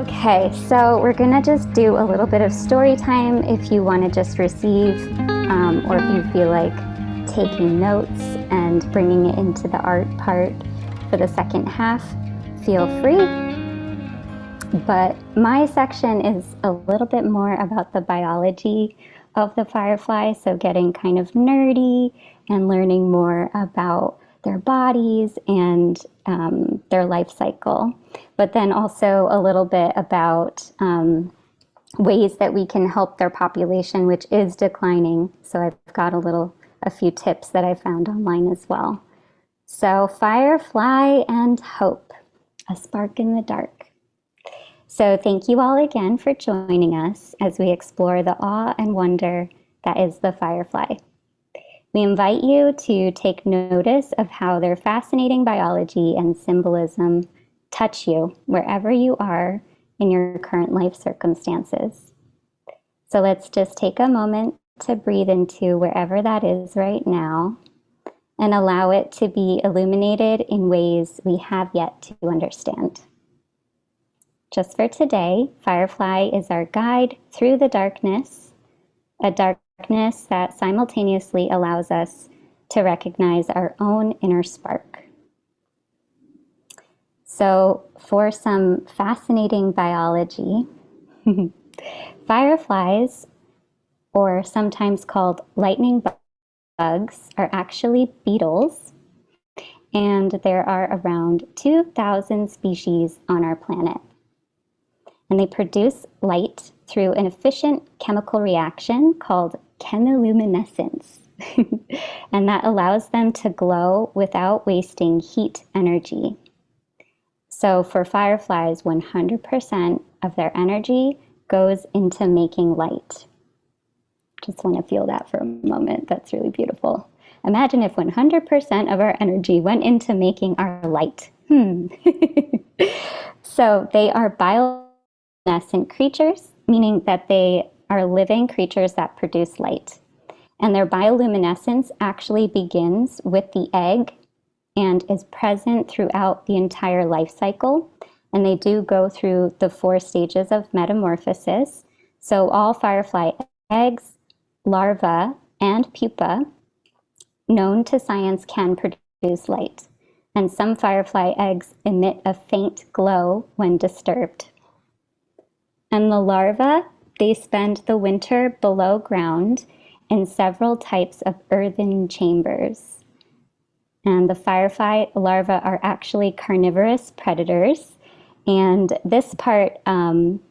Okay, so we're gonna just do a little bit of story time if you want to just receive, or if you feel like taking notes and bringing it into the art part for the second half, feel free. But my section is a little bit more about the biology of the firefly, so getting kind of nerdy and learning more about their bodies and their life cycle, but then also a little bit about ways that we can help their population, which is declining. So I've got a few tips that I found online as well. So Firefly and Hope, a spark in the dark. So thank you all again for joining us as we explore the awe and wonder that is the firefly. We invite you to take notice of how their fascinating biology and symbolism touch you wherever you are in your current life circumstances. So let's just take a moment to breathe into wherever that is right now and allow it to be illuminated in ways we have yet to understand. Just for today, Firefly is our guide through the darkness, a darkness that simultaneously allows us to recognize our own inner spark. So for some fascinating biology, fireflies, or sometimes called lightning bugs, are actually beetles, and there are around 2,000 species on our planet. And they produce light through an efficient chemical reaction called chemiluminescence. And that allows them to glow without wasting heat energy. So for fireflies, 100% of their energy goes into making light. Just want to feel that for a moment. That's really beautiful. Imagine if 100% of our energy went into making our light. So they are bioluminescent creatures, meaning that they are living creatures that produce light. And their bioluminescence actually begins with the egg and is present throughout the entire life cycle. And they do go through the 4 stages of metamorphosis. So all firefly eggs, larvae, and pupa known to science can produce light. And some firefly eggs emit a faint glow when disturbed. And the larvae, they spend the winter below ground in several types of earthen chambers. And the firefly larvae are actually carnivorous predators. And this part,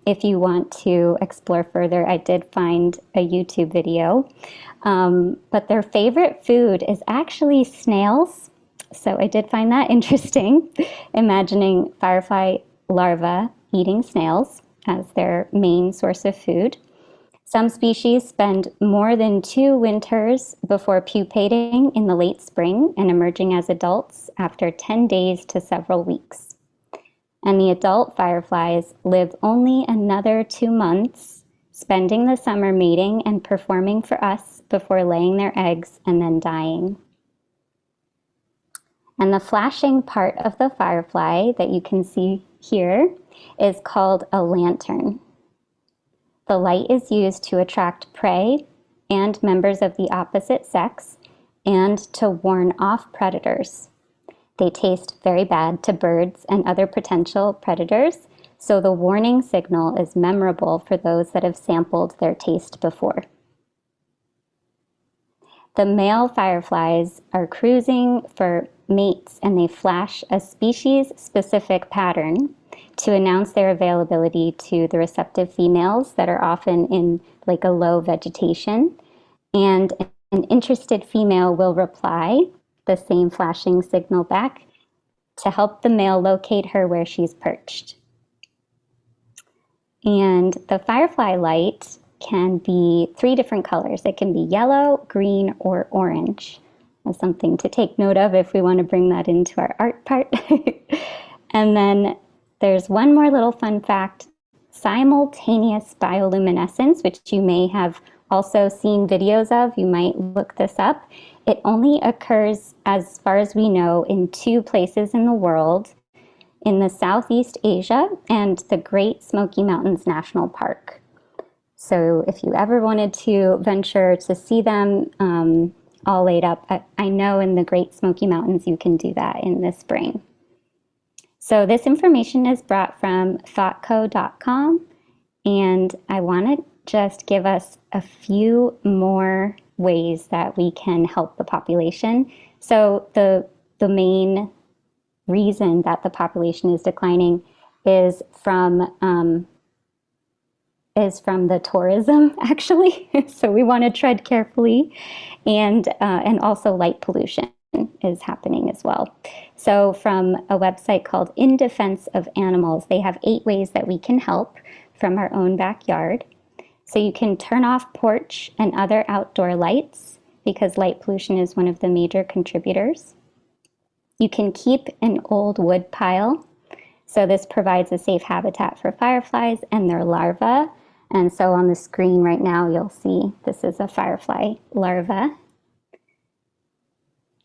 if you want to explore further, I did find a YouTube video. But their favorite food is actually snails. So I did find that interesting, imagining firefly larvae eating snails as their main source of food. Some species spend more than 2 winters before pupating in the late spring and emerging as adults after 10 days to several weeks. And the adult fireflies live only another 2 months, spending the summer mating and performing for us before laying their eggs and then dying. And the flashing part of the firefly that you can see here is called a lantern. The light is used to attract prey and members of the opposite sex and to warn off predators. They taste very bad to birds and other potential predators, so the warning signal is memorable for those that have sampled their taste before. The male fireflies are cruising for mates, and they flash a species-specific pattern to announce their availability to the receptive females that are often in like a low vegetation. And an interested female will reply the same flashing signal back to help the male locate her where she's perched. And the firefly light can be 3 different colors. It can be yellow, green, or orange. That's something to take note of if we want to bring that into our art part. And then there's one more little fun fact: simultaneous bioluminescence, which you may have also seen videos of. You might look this up. It only occurs, as far as we know, in 2 places in the world, in the Southeast Asia and the Great Smoky Mountains National Park. So if you ever wanted to venture to see them all laid up, I know in the Great Smoky Mountains you can do that in the spring. So this information is brought from thoughtco.com, and I want to just give us a few more ways that we can help the population. So the main reason that the population is declining is from the tourism, actually. So we want to tread carefully, and also light pollution is happening as well. So from a website called In Defense of Animals, they have 8 ways that we can help from our own backyard. So you can turn off porch and other outdoor lights because light pollution is one of the major contributors. You can keep an old wood pile. So this provides a safe habitat for fireflies and their larvae. And so on the screen right now, you'll see this is a firefly larva.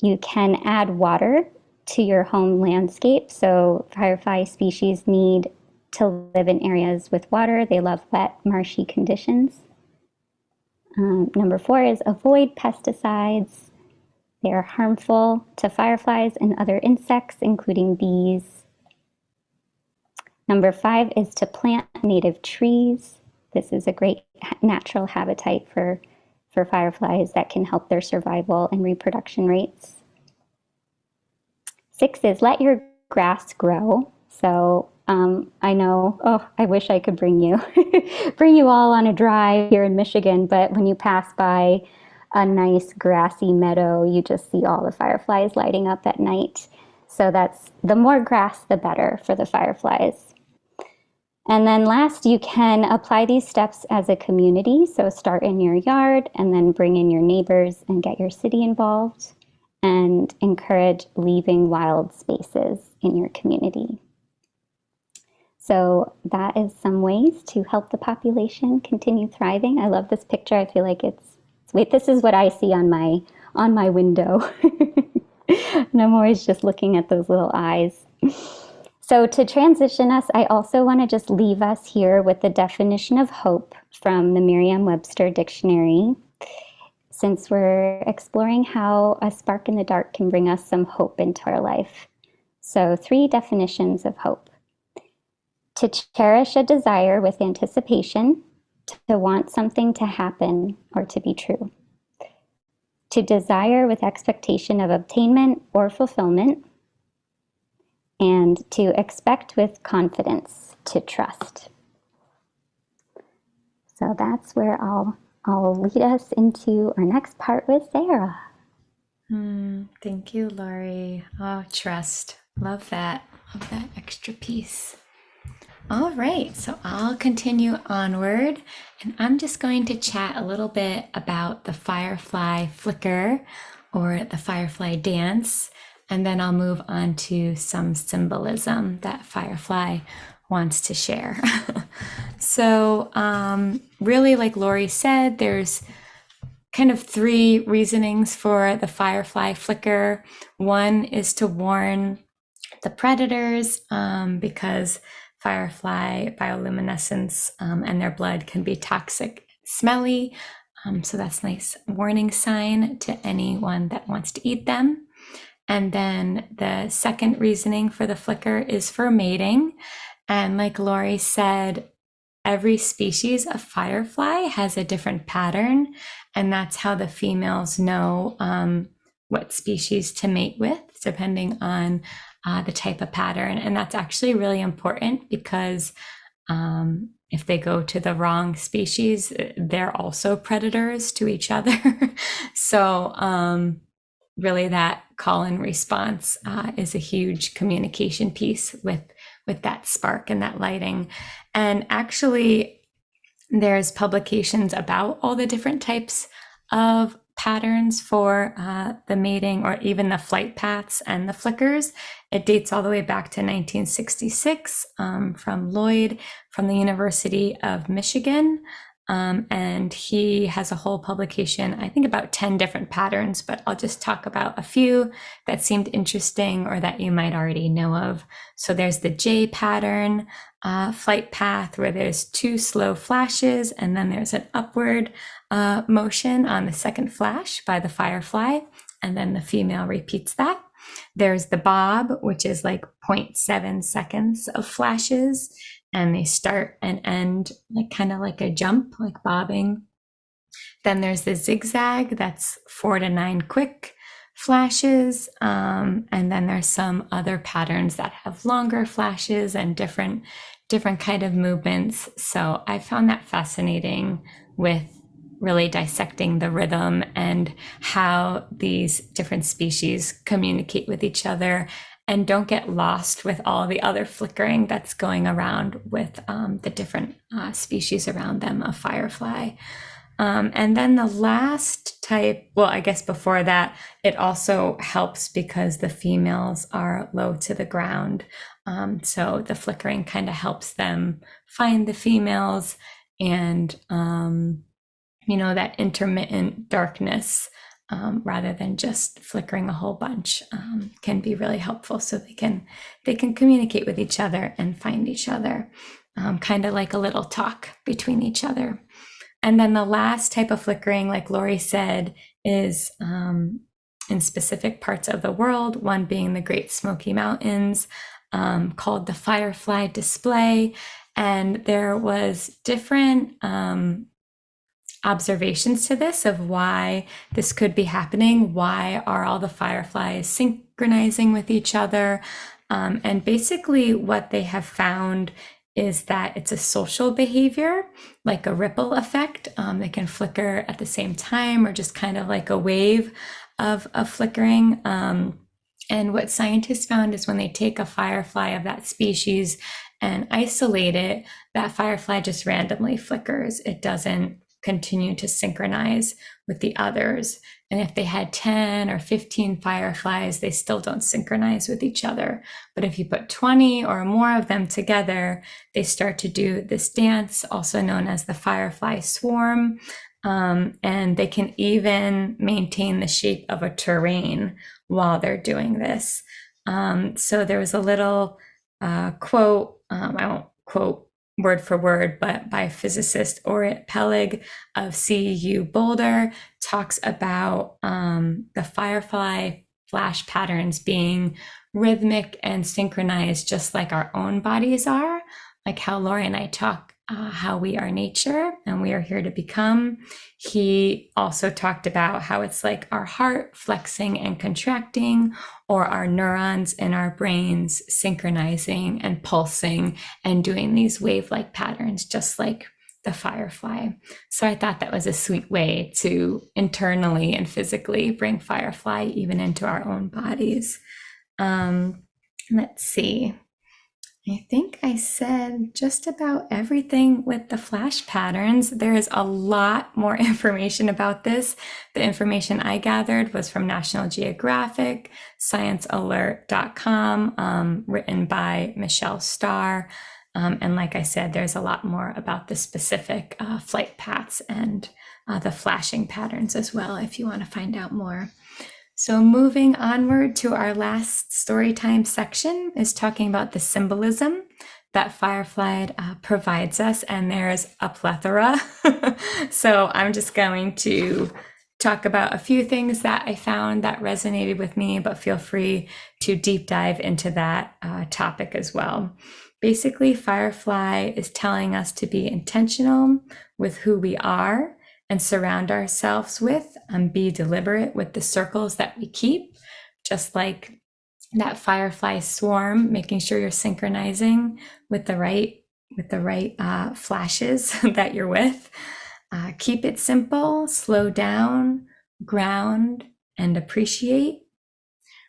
You can add water to your home landscape. So firefly species need to live in areas with water. They love wet, marshy conditions. Number 4 is avoid pesticides. They are harmful to fireflies and other insects, including bees. Number 5 is to plant native trees. This is a great natural habitat for fireflies that can help their survival and reproduction rates. 6 is let your grass grow. So I know, I wish I could bring you all on a drive here in Michigan, but when you pass by a nice grassy meadow, you just see all the fireflies lighting up at night. So that's the more grass, the better for the fireflies. And then last, you can apply these steps as a community. So start in your yard and then bring in your neighbors and get your city involved, and encourage leaving wild spaces in your community. So that is some ways to help the population continue thriving. I love this picture. I feel like wait, this is what I see on my window. And I'm always just looking at those little eyes. So to transition us, I also want to just leave us here with the definition of hope from the Merriam-Webster Dictionary, since we're exploring how a spark in the dark can bring us some hope into our life. So 3 definitions of hope. To cherish a desire with anticipation, to want something to happen or to be true. To desire with expectation of obtainment or fulfillment. And to expect with confidence, to trust. So that's where I'll lead us into our next part with Sarah. Thank you, Lori. Oh, trust. Love that. Love that extra piece. All right, so I'll continue onward, and I'm just going to chat a little bit about the firefly flicker or the firefly dance, and then I'll move on to some symbolism that Firefly wants to share. So really, like Lori said, there's kind of 3 reasonings for the firefly flicker. One is to warn the predators because firefly bioluminescence and their blood can be toxic, smelly. So that's a nice warning sign to anyone that wants to eat them. And then the second reasoning for the flicker is for mating. And like Lori said, every species of firefly has a different pattern, and that's how the females know what species to mate with, depending on the type of pattern. And that's actually really important because if they go to the wrong species, they're also predators to each other. So really that call and response is a huge communication piece with that spark and that lighting. And actually there's publications about all the different types of patterns for the mating or even the flight paths and the flickers. It dates all the way back to 1966 from Lloyd from the University of Michigan. And he has a whole publication, I think about 10 different patterns, but I'll just talk about a few that seemed interesting or that you might already know of. So there's the J pattern, flight path, where there's 2 slow flashes, and then there's an upward motion on the second flash by the firefly, and then the female repeats that. There's the bob, which is like 0.7 seconds of flashes, and they start and end like kind of like a jump, like bobbing. Then there's the zigzag, that's 4 to 9 quick flashes. And then there's some other patterns that have longer flashes and different kind of movements. So I found that fascinating with really dissecting the rhythm and how these different species communicate with each other, and don't get lost with all the other flickering that's going around with the different species around them of firefly. And then the last type, well, I guess before that, it also helps because the females are low to the ground. So the flickering kind of helps them find the females, and that intermittent darkness, rather than just flickering a whole bunch, can be really helpful. So they can communicate with each other and find each other, kind of like a little talk between each other. And then the last type of flickering, like Lori said, is in specific parts of the world, one being the Great Smoky Mountains, called the Firefly Display. And there was different observations to this of why this could be happening. Why are all the fireflies synchronizing with each other? And basically what they have found is that it's a social behavior, like a ripple effect. They can flicker at the same time, or just kind of like a wave of flickering. And what scientists found is when they take a firefly of that species and isolate it, that firefly just randomly flickers. It doesn't continue to synchronize with the others. And if they had 10 or 15 fireflies, they still don't synchronize with each other. But if you put 20 or more of them together, they start to do this dance, also known as the firefly swarm. And they can even maintain the shape of a terrain while they're doing this. So there was a little quote, I won't quote word for word, but by physicist Orit Peleg of CU Boulder, talks about the firefly flash patterns being rhythmic and synchronized, just like our own bodies are, like how Lori and I talk how we are nature and we are here to become. He also talked about how it's like our heart flexing and contracting, or our neurons in our brains synchronizing and pulsing and doing these wave-like patterns, just like the firefly. So I thought that was a sweet way to internally and physically bring firefly even into our own bodies. Let's see. I think I said just about everything with the flash patterns. There is a lot more information about this. The information I gathered was from National Geographic, sciencealert.com, written by Michelle Starr. And like I said, there's a lot more about the specific flight paths and the flashing patterns as well, if you want to find out more. So moving onward to our last storytime section is talking about the symbolism that Firefly provides us, and there's a plethora. So I'm just going to talk about a few things that I found that resonated with me, but feel free to deep dive into that topic as well. Basically, Firefly is telling us to be intentional with who we are and surround ourselves with, and be deliberate with the circles that we keep, just like that firefly swarm, making sure you're synchronizing with the right flashes that you're with. Keep it simple, slow down, ground, and appreciate.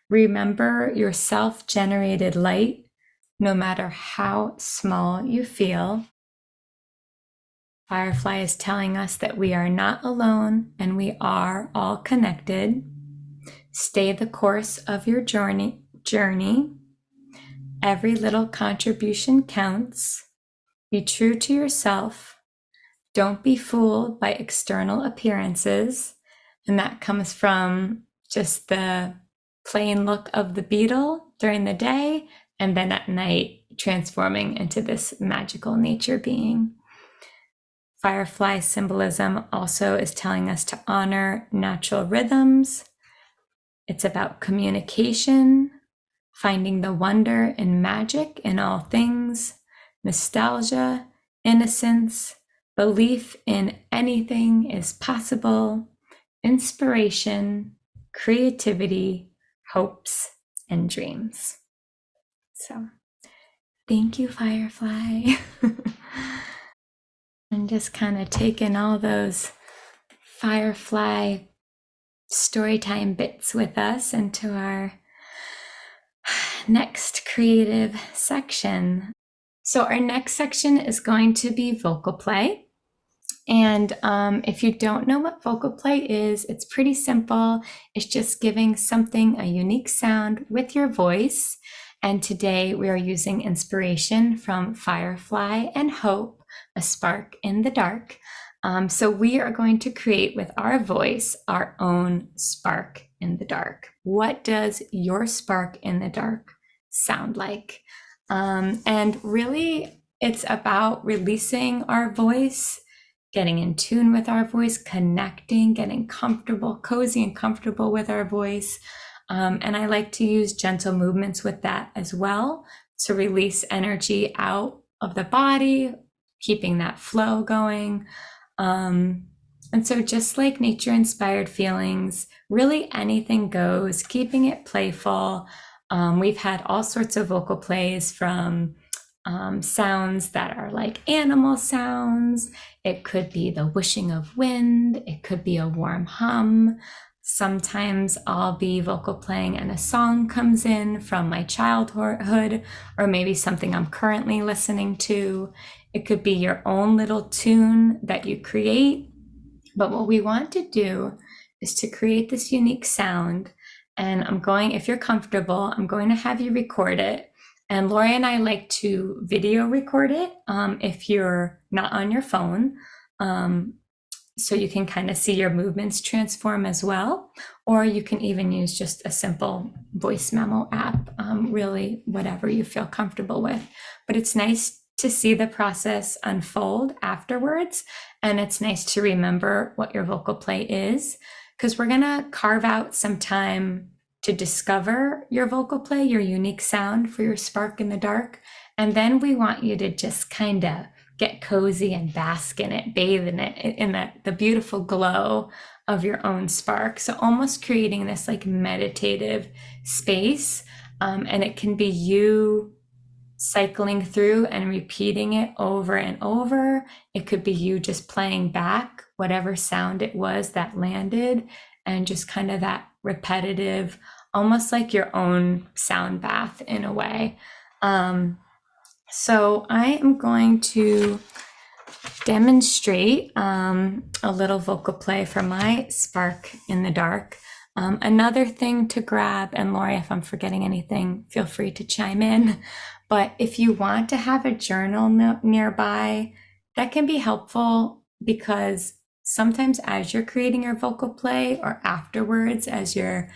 Remember your self-generated light, no matter how small you feel. Firefly is telling us that we are not alone and we are all connected. Stay the course of your journey. Every little contribution counts. Be true to yourself. Don't be fooled by external appearances. And that comes from just the plain look of the beetle during the day, and then at night transforming into this magical nature being. Firefly symbolism also is telling us to honor natural rhythms. It's about communication, finding the wonder and magic in all things, nostalgia, innocence, belief in anything is possible, inspiration, creativity, hopes, and dreams. So, thank you, Firefly. And just kind of taking all those Firefly storytime bits with us into our next creative section. So our next section is going to be vocal play. And if you don't know what vocal play is, it's pretty simple. It's just giving something a unique sound with your voice. And today we are using inspiration from Firefly and Hope, a spark in the dark. So we are going to create with our voice our own spark in the dark. What does your spark in the dark sound like? And really, it's about releasing our voice, getting in tune with our voice, connecting, getting comfortable, cozy and comfortable with our voice. And I like to use gentle movements with that as well to release energy out of the body, keeping that flow going. And so just like nature inspired feelings, really anything goes, keeping it playful. We've had all sorts of vocal plays from sounds that are like animal sounds. It could be the whooshing of wind. It could be a warm hum. Sometimes I'll be vocal playing and a song comes in from my childhood, or maybe something I'm currently listening to. It could be your own little tune that you create. But what we want to do is to create this unique sound. And if you're comfortable, I'm going to have you record it. And Lori and I like to video record it if you're not on your phone. So you can kind of see your movements transform as well. Or you can even use just a simple voice memo app, really whatever you feel comfortable with. But it's nice to see the process unfold afterwards. And it's nice to remember what your vocal play is, because we're going to carve out some time to discover your vocal play, your unique sound for your spark in the dark. And then we want you to just kind of get cozy and bask in it, bathe in it, in the beautiful glow of your own spark. So almost creating this like meditative space. And it can be you cycling through and repeating it over and over. It could be you just playing back whatever sound it was that landed, and just kind of that repetitive, almost like your own sound bath in a way. So I am going to demonstrate a little vocal play for my spark in the dark. Another thing to grab, and Lori, if I'm forgetting anything, feel free to chime in. But if you want to have a journal nearby, that can be helpful, because sometimes as you're creating your vocal play, or afterwards as you're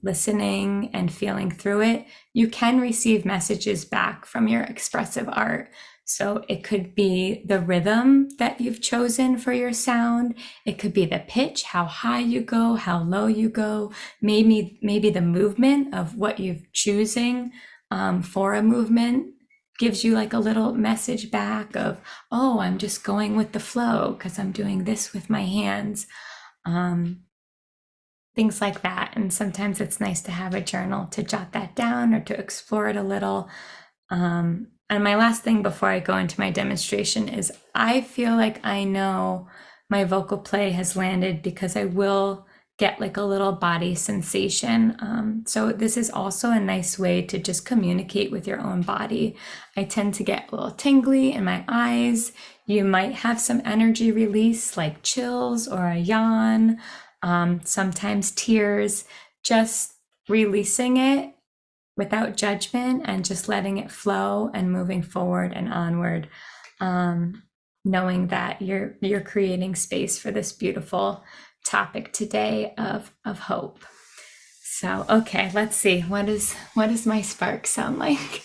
listening and feeling through it, you can receive messages back from your expressive art. So it could be the rhythm that you've chosen for your sound. It could be the pitch, how high you go, how low you go, maybe the movement of what you're choosing for a movement gives you like a little message back of, oh, I'm just going with the flow because I'm doing this with my hands. Things like that. And sometimes it's nice to have a journal to jot that down or to explore it a little. And my last thing before I go into my demonstration is I feel like I know my vocal play has landed because I will get like a little body sensation. So this is also a nice way to just communicate with your own body. I tend to get a little tingly in my eyes. You might have some energy release like chills or a yawn, sometimes tears, just releasing it without judgment and just letting it flow and moving forward and onward. knowing that you're creating space for this beautiful topic today of hope. So, okay, let's see. What does my spark sound like?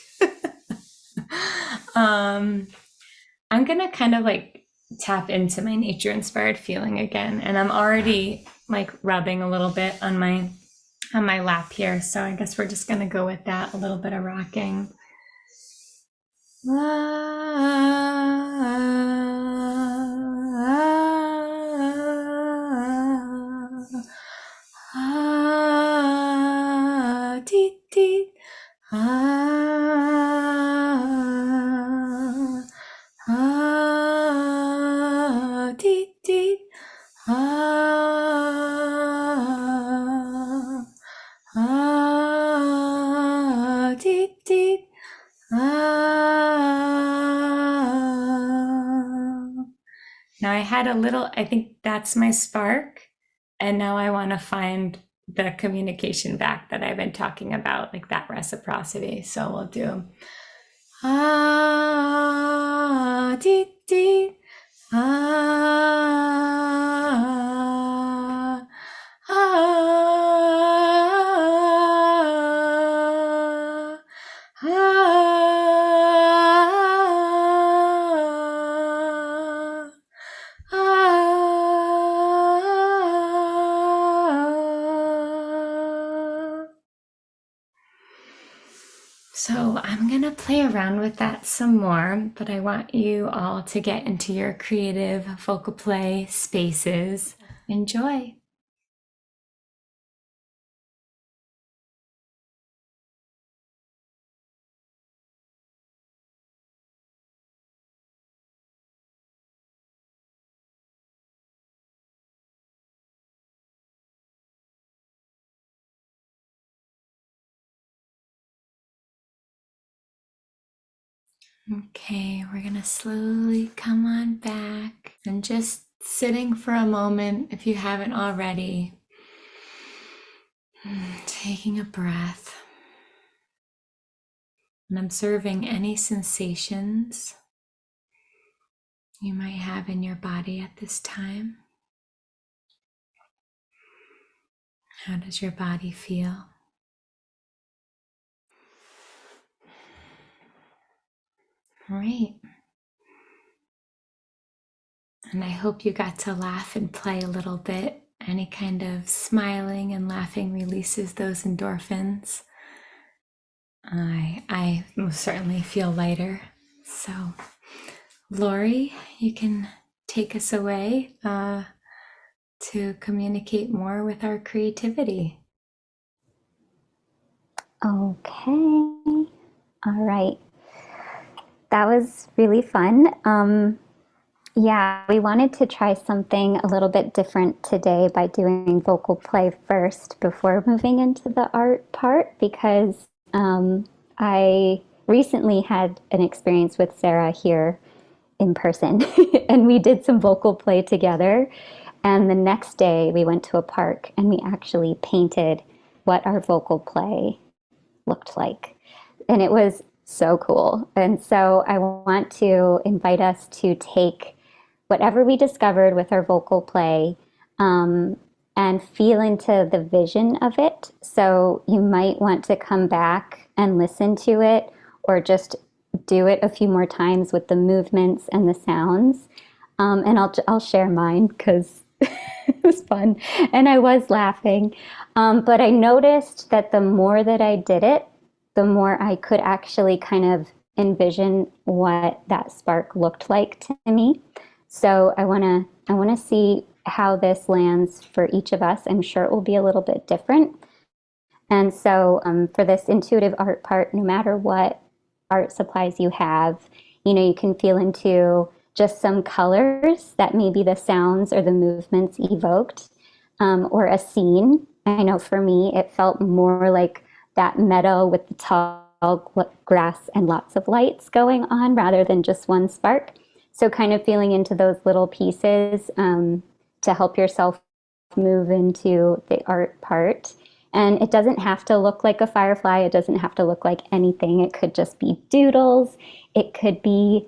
um, I'm gonna kind of like tap into my nature inspired feeling again, and I'm already like rubbing a little bit on my lap here. So I guess we're just gonna go with that, a little bit of rocking. Dee, dee. Dee, dee. Dee, dee. Now I had a little, I think that's my spark. And now I want to find the communication back that I've been talking about, like that reciprocity. So we'll do dee dee ah ah ah ah. So I'm going to play around with that some more, but I want you all to get into your creative vocal play spaces. Enjoy. Okay, we're going to slowly come on back and just sitting for a moment if you haven't already. Taking a breath and observing any sensations you might have in your body at this time. How does your body feel? All right. And I hope you got to laugh and play a little bit. Any kind of smiling and laughing releases those endorphins. I most certainly feel lighter. So, Lori, you can take us away to communicate more with our creativity. Okay. All right. That was really fun. Yeah, we wanted to try something a little bit different today by doing vocal play first before moving into the art part because I recently had an experience with Sarah here in person and we did some vocal play together. And the next day we went to a park and we actually painted what our vocal play looked like. And it was so cool. And so I want to invite us to take whatever we discovered with our vocal play and feel into the vision of it. So you might want to come back and listen to it or just do it a few more times with the movements and the sounds. And I'll share mine because it was fun and I was laughing. But I noticed that the more that I did it, the more I could actually kind of envision what that spark looked like to me. So I want to see how this lands for each of us. I'm sure it will be a little bit different. And so for this intuitive art part, no matter what art supplies you have, you can feel into just some colors that maybe the sounds or the movements evoked, or a scene. I know for me, it felt more like that meadow with the tall grass and lots of lights going on rather than just one spark. So kind of feeling into those little pieces to help yourself move into the art part. And it doesn't have to look like a firefly. It doesn't have to look like anything. It could just be doodles. It could be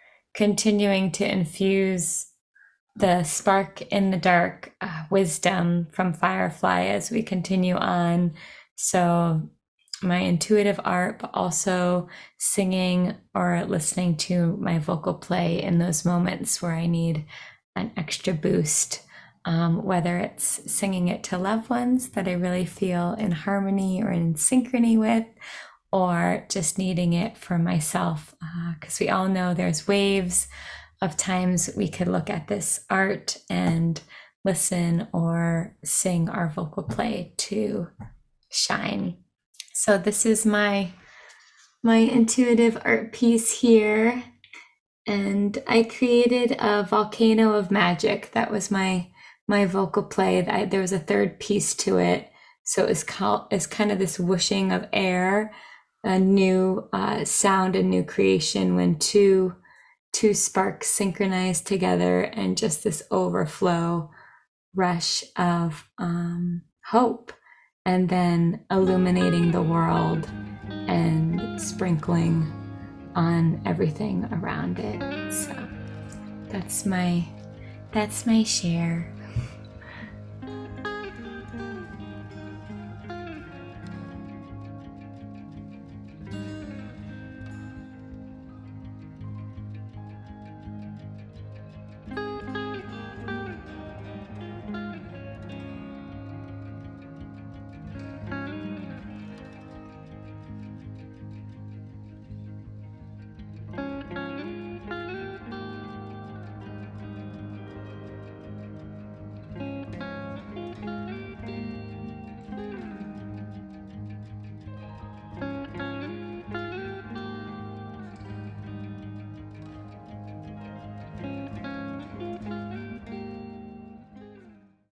continuing to infuse the spark in the dark wisdom from Firefly as we continue on. So my intuitive art, but also singing or listening to my vocal play in those moments where I need an extra boost, whether it's singing it to loved ones that I really feel in harmony or in synchrony with, or just needing it for myself. Because we all know there's waves of times we could look at this art and listen or sing our vocal play to shine. So this is my intuitive art piece here, and I created a volcano of magic. That was my vocal play. There was a third piece to it, so it's kind of this whooshing of air, a new sound, a new creation when two sparks synchronize together, and just this overflow rush of hope, and then illuminating the world and sprinkling on everything around it. So that's my share.